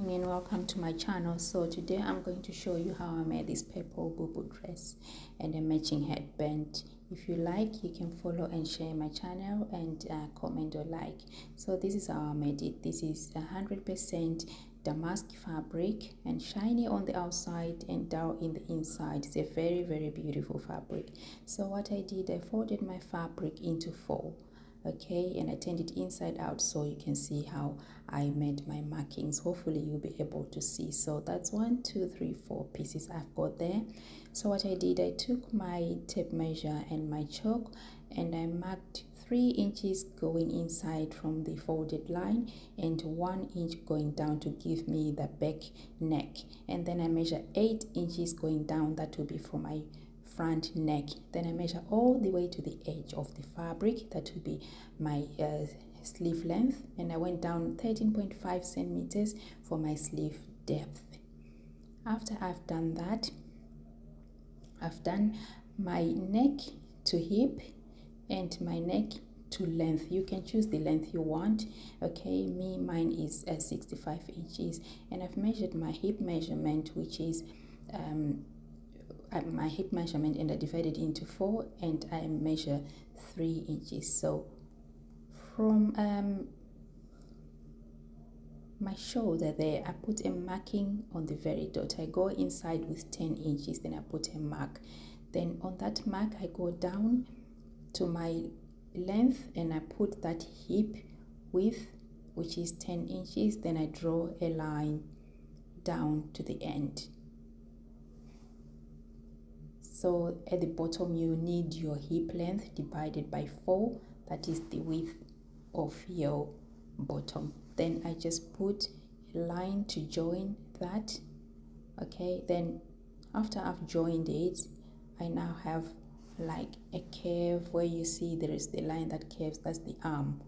And welcome to my channel. So today I'm going to show you how I made this purple bubu dress and a matching headband. If you like, you can follow and share my channel and comment or like. So this is how I made it. This is 100% damask fabric and shiny on the outside and down in the inside. It's a very beautiful fabric. So what I did, I folded my fabric into four. Okay, and I turned it inside out so you can see how I made my markings. Hopefully you'll be able to see. So that's 1 2 3 4 pieces I've got there. So what I did, I took my tape measure and my chalk and I marked 3 inches going inside from the folded line and 1 inch going down to give me the back neck, and then I measure 8 inches going down. That will be for my front neck. Then I measure all the way to the edge of the fabric. That will be my sleeve length, and I went down 13.5 centimeters for my sleeve depth. After I've done that, I've done my neck to hip and my neck to length. You can choose the length you want. Okay, mine is 65 inches, and I've measured my hip measurement, which is my hip measurement, and I divided into 4 and I measure 3 inches. So from my shoulder there, I put a marking on the very dot. I go inside with 10 inches, then I put a mark. Then on that mark, I go down to my length and I put that hip width, which is 10 inches. Then I draw a line down to the end. So at the bottom, you need your hip length divided by 4. That is the width of your bottom. Then I just put a line to join that. Okay, then after I've joined it, I now have like a curve where you see there is the line that curves. That's the arm.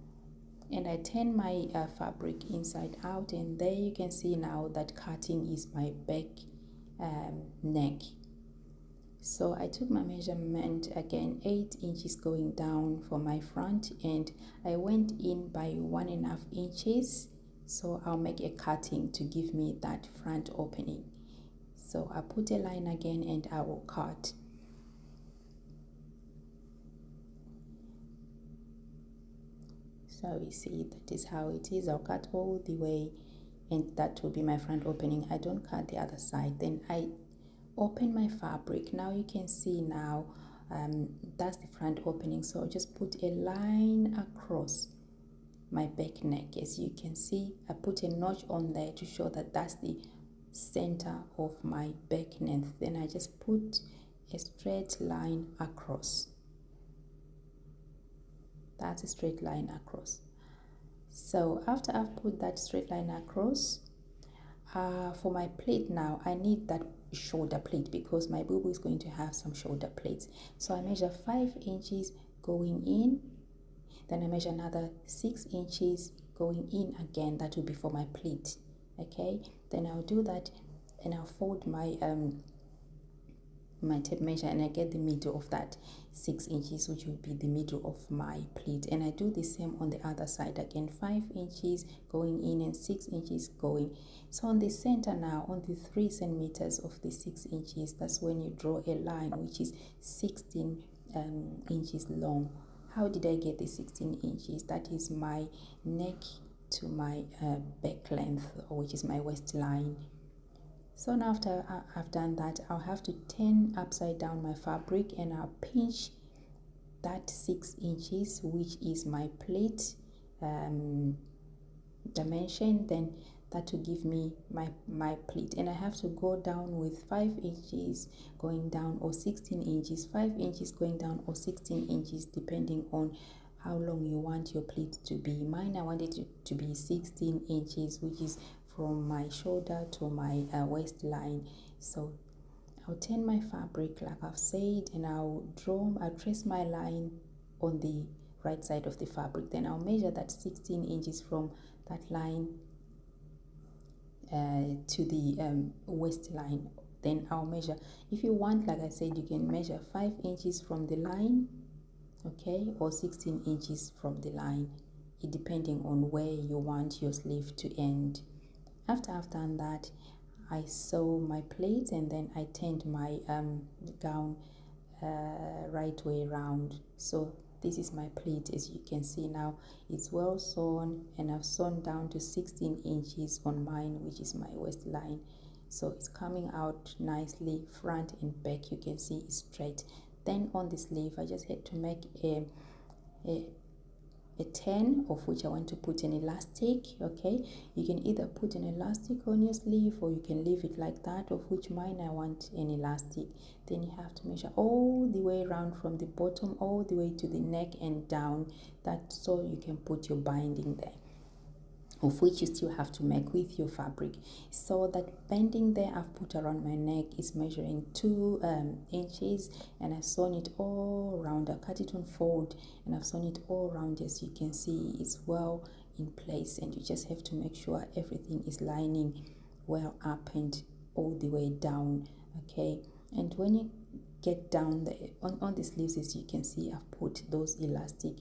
And I turn my fabric inside out, and there you can see now that cutting is my back neck. So I took my measurement again, 8 inches going down for my front, and I went in by 1.5 inches. So I'll make a cutting to give me that front opening. So I put a line again and I will cut. So you see, that is how it is. I'll cut all the way, and that will be my front opening. I don't cut the other side. Then I open my fabric. Now you can see now that's the front opening. So I'll just put a line across my back neck. As you can see, I put a notch on there to show that that's the center of my back neck. Then I just put a straight line across. That's a straight line across. So after I've put that straight line across, for my pleat now, I need that shoulder pleat because my bubu is going to have some shoulder pleats. So I measure 5 inches going in, then I measure another 6 inches going in again. That will be for my pleat. Okay, then I'll do that and I'll fold my my tape measure, and I get the middle of that 6 inches, which will be the middle of my pleat. And I do the same on the other side again, 5 inches going in and 6 inches going. So on the center now, on the 3 centimeters of the 6 inches, that's when you draw a line which is 16 inches long. How did I get the 16 inches? That is my neck to my back length, which is my waistline. So now after I've done that, I'll have to turn upside down my fabric and I'll pinch that 6 inches, which is my pleat dimension. Then that will give me my pleat, and I have to go down with 5 inches going down or 16 inches, 5 inches going down or 16 inches, depending on how long you want your pleat to be. Mine, I want it to be 16 inches, which is from my shoulder to my waistline. So I'll turn my fabric like I've said, and I'll trace my line on the right side of the fabric. Then I'll measure that 16 inches from that line to the waistline. Then I'll measure, if you want, like I said, you can measure 5 inches from the line, okay, or 16 inches from the line, depending on where you want your sleeve to end. After I've done that, I sew my pleats and then I turned my gown right way around. So this is my pleat. As you can see now, it's well sewn, and I've sewn down to 16 inches on mine, which is my waistline. So it's coming out nicely, front and back. You can see it's straight. Then on the sleeve, I just had to make a 10, of which I want to put an elastic. Okay, you can either put an elastic on your sleeve or you can leave it like that, of which mine I want an elastic. Then you have to measure all the way around from the bottom all the way to the neck and down, that so you can put your binding there, of which you still have to make with your fabric. So that bending there I've put around my neck is measuring 2 inches, and I've sewn it all around. I cut it on fold and I've sewn it all around. As you can see, it's well in place, and you just have to make sure everything is lining well up and all the way down. Okay, and when you get down there on the sleeves, as you can see, I've put those elastic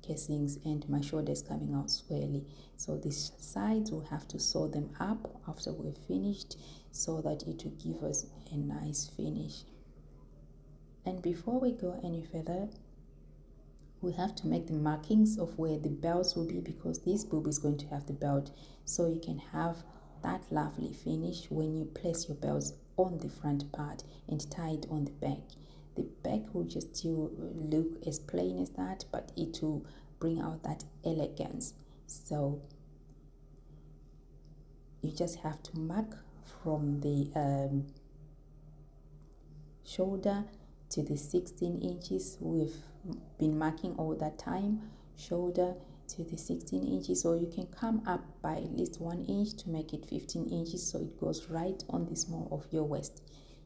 casings, and my shoulder is coming out squarely. So these sides we'll have to sew them up after we're finished, so that it will give us a nice finish. And before we go any further, we have to make the markings of where the belts will be, because this boob is going to have the belt, so you can have that lovely finish when you place your belts on the front part and tie it on the back. The back will just still look as plain as that, but it will bring out that elegance. So you just have to mark from the shoulder to the 16 inches. We've been marking all that time, shoulder to the 16 inches, or you can come up by at least 1 inch to make it 15 inches, so it goes right on the small of your waist.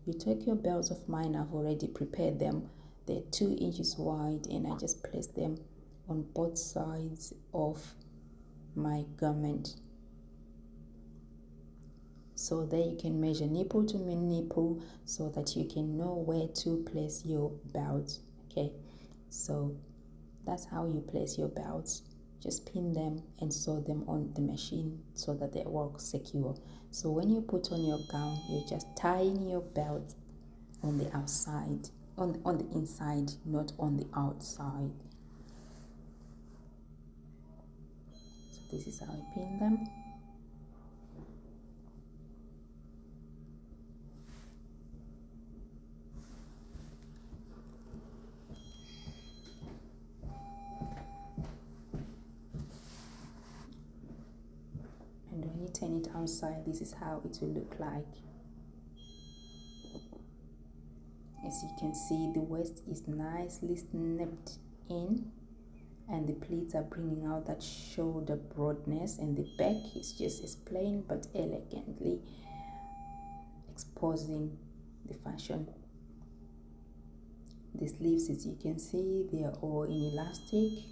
You take your belts of mine, I've already prepared them. They're 2 inches wide, and I just place them on both sides of my garment. So there you can measure nipple to nipple, so that you can know where to place your belts. Okay, so that's how you place your belts. Just pin them and sew them on the machine so that they work secure. So when you put on your gown, you're just tying your belt on the outside, on the inside, not on the outside. So this is how I pin them. And when you turn it outside, this is how it will look like. As you can see, the waist is nicely snipped in, and the pleats are bringing out that shoulder broadness, and the back is just as plain but elegantly exposing the fashion. The sleeves, as you can see, they are all in elastic.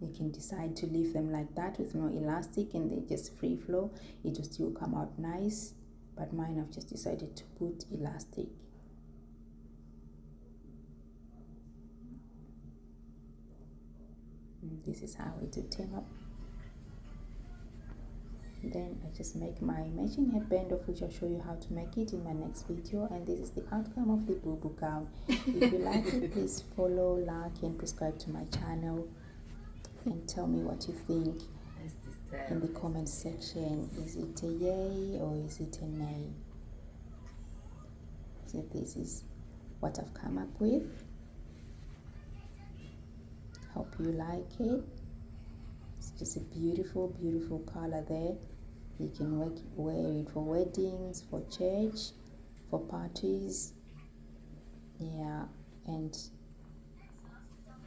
You can decide to leave them like that with no elastic and they just free flow. It will still come out nice, but mine I've just decided to put elastic. And this is how it will turn up. Then I just make my matching headband, of which I'll show you how to make it in my next video. And this is the outcome of the Bubu gown. If you like it, please follow, like and subscribe to my channel, and tell me what you think in the comment section. Is it a yay or is it a nay? So this is what I've come up with. Hope you like it. It's just a beautiful, beautiful color there. You can wear it for weddings, for church, for parties. Yeah, and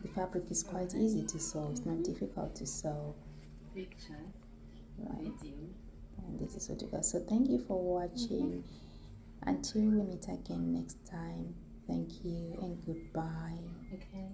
the fabric is quite easy to sew. It's not difficult to sew. Right. And this is what you got. So thank you for watching. Until we meet again next time. Thank you and goodbye. Okay.